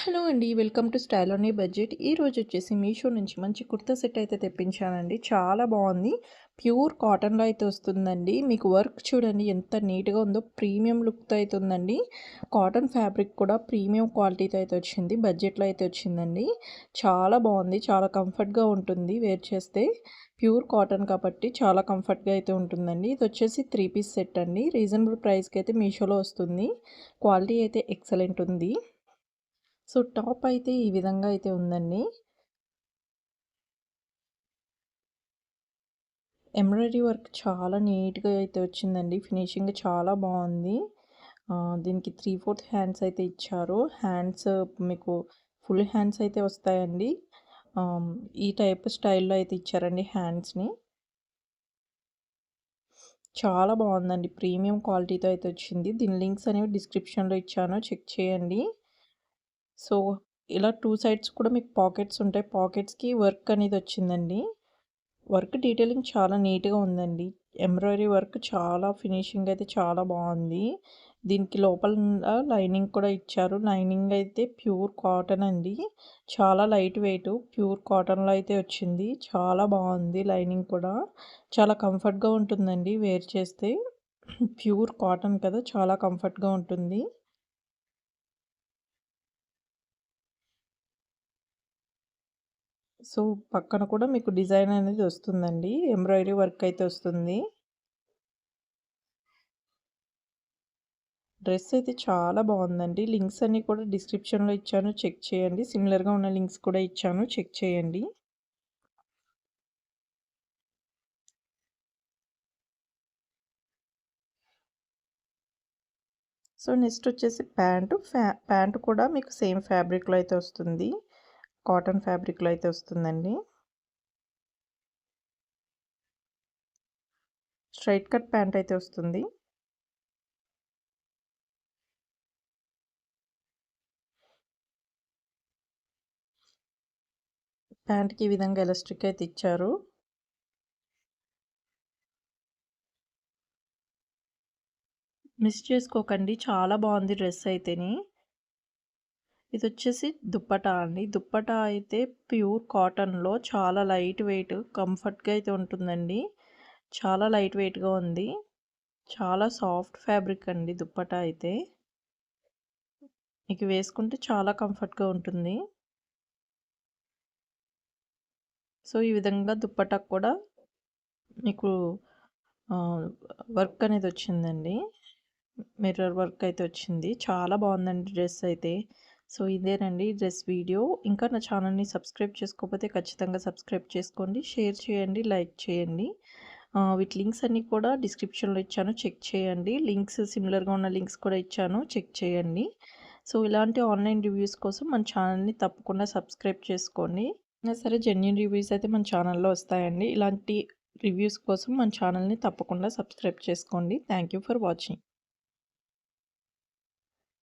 Hello అండి. Welcome to style own A budget. ఈరోజు వచ్చేసి మీషో నుంచి మంచి కుర్తా సెట్ అయితే తెప్పించానండి. చాలా బాగుంది. ప్యూర్ కాటన్లో అయితే వస్తుందండి. మీకు వర్క్ చూడండి ఎంత నీట్గా ఉందో, ప్రీమియం లుక్తో అయితే ఉందండి. కాటన్ ఫ్యాబ్రిక్ కూడా ప్రీమియం క్వాలిటీతో అయితే వచ్చింది. బడ్జెట్లో అయితే వచ్చిందండి. చాలా బాగుంది. చాలా కంఫర్ట్గా ఉంటుంది వేర్ చేస్తే. ప్యూర్ కాటన్ కాబట్టి చాలా కంఫర్ట్గా అయితే ఉంటుందండి. ఇది వచ్చేసి 3 పీస్ సెట్ అండి. రీజనబుల్ ప్రైస్కి అయితే మీషోలో వస్తుంది. క్వాలిటీ అయితే ఎక్సలెంట్ ఉంది. సో టాప్ అయితే ఈ విధంగా అయితే ఉందండి. ఎంబ్రాయిడరీ వర్క్ చాలా నీట్‌గా అయితే వచ్చిందండి. ఫినిషింగ్ చాలా బాగుంది. దీనికి 3/4 హ్యాండ్స్ అయితే ఇచ్చారు. హ్యాండ్స్ మీకు ఫుల్ హ్యాండ్స్ అయితే వస్తాయండి. ఈ టైప్ స్టైల్‌లో అయితే ఇచ్చారండి హ్యాండ్స్‌ని. చాలా బాగుందండి. ప్రీమియం క్వాలిటీతో అయితే వచ్చింది. దీని లింక్స్ అనేవి డిస్క్రిప్షన్‌లో ఇచ్చాను. చెక్ చేయండి. సో ఇలా 2 సైడ్స్ కూడా మీకు పాకెట్స్ ఉంటాయి. పాకెట్స్‌కి వర్క్ అనేది వచ్చిందండి. వర్క్ డీటెయిలింగ్ చాలా నీట్‌గా ఉందండి. ఎంబ్రాయిడరీ వర్క్ చాలా ఫినిషింగ్ అయితే చాలా బాగుంది. దీనికి లోపల లైనింగ్ కూడా ఇచ్చారు. లైనింగ్ అయితే ప్యూర్ కాటన్ అండి. చాలా లైట్ వెయిట్ ప్యూర్ కాటన్‌లో అయితే వచ్చింది. చాలా బాగుంది లైనింగ్ కూడా. చాలా కంఫర్ట్‌గా ఉంటుందండి వేర్ చేస్తే. ప్యూర్ కాటన్ కదా! చాలా కంఫర్ట్‌గా ఉంటుంది. సో పక్కన కూడా మీకు డిజైన్ అనేది వస్తుందండి. ఎంబ్రాయిడరీ వర్క్ అయితే వస్తుంది. డ్రెస్ అయితే చాలా బాగుందండి. లింక్స్ అన్నీ కూడా డిస్క్రిప్షన్‌లో ఇచ్చాను. చెక్ చేయండి. సిమిలర్‌గా ఉన్న లింక్స్ కూడా ఇచ్చాను. చెక్ చేయండి. సో నెక్స్ట్ వచ్చేసి ప్యాంటు కూడా మీకు సేమ్ ఫ్యాబ్రిక్‌లో అయితే వస్తుంది. కాటన్ ఫ్యాబ్రిక్‌లో అయితే వస్తుందండి. స్ట్రెయిట్ కట్ ప్యాంట్ అయితే వస్తుంది. ప్యాంట్‌కి ఈ విధంగా ఎలాస్టిక్ అయితే ఇచ్చారు. మిస్ చేసుకోకండి. చాలా బాగుంది డ్రెస్ అయితేని. ఇదొచ్చేసి దుప్పటా అండి. దుప్పటా అయితే ప్యూర్ కాటన్‌లో చాలా లైట్ వెయిట్ కంఫర్ట్‌గా అయితే ఉంటుందండి. చాలా లైట్ వెయిట్‌గా ఉంది. చాలా సాఫ్ట్ ఫ్యాబ్రిక్ అండి దుప్పటా అయితే. మీకు వేసుకుంటే చాలా కంఫర్ట్‌గా ఉంటుంది. సో ఈ విధంగా దుప్పటాకు కూడా మీకు ఆహ్, వర్క్ అనేది వచ్చిందండి. మిర్రర్ వర్క్ అయితే వచ్చింది. చాలా బాగుందండి డ్రెస్ అయితే. సో ఇదేనండి డ్రెస్ వీడియో. ఇంకా నా ఛానల్‌ని సబ్స్క్రైబ్ చేసుకోకపోతే ఖచ్చితంగా సబ్స్క్రైబ్ చేసుకోండి. షేర్ చేయండి, లైక్ చేయండి. వీటి లింక్స్ అన్నీ కూడా డిస్క్రిప్షన్‌లో ఇచ్చాను. చెక్ చేయండి. లింక్స్ సిమిలర్‌గా ఉన్న లింక్స్ కూడా ఇచ్చాను. చెక్ చేయండి. సో ఇలాంటి ఆన్‌లైన్ రివ్యూస్ కోసం మన ఛానల్‌ని తప్పకుండా సబ్స్క్రైబ్ చేసుకోండి. అయినా సరే జెన్యూన్ రివ్యూస్ అయితే మన ఛానల్‌లో వస్తాయండి. ఇలాంటి రివ్యూస్ కోసం మన ఛానల్‌ని తప్పకుండా సబ్స్క్రైబ్ చేసుకోండి. Thank you for watching.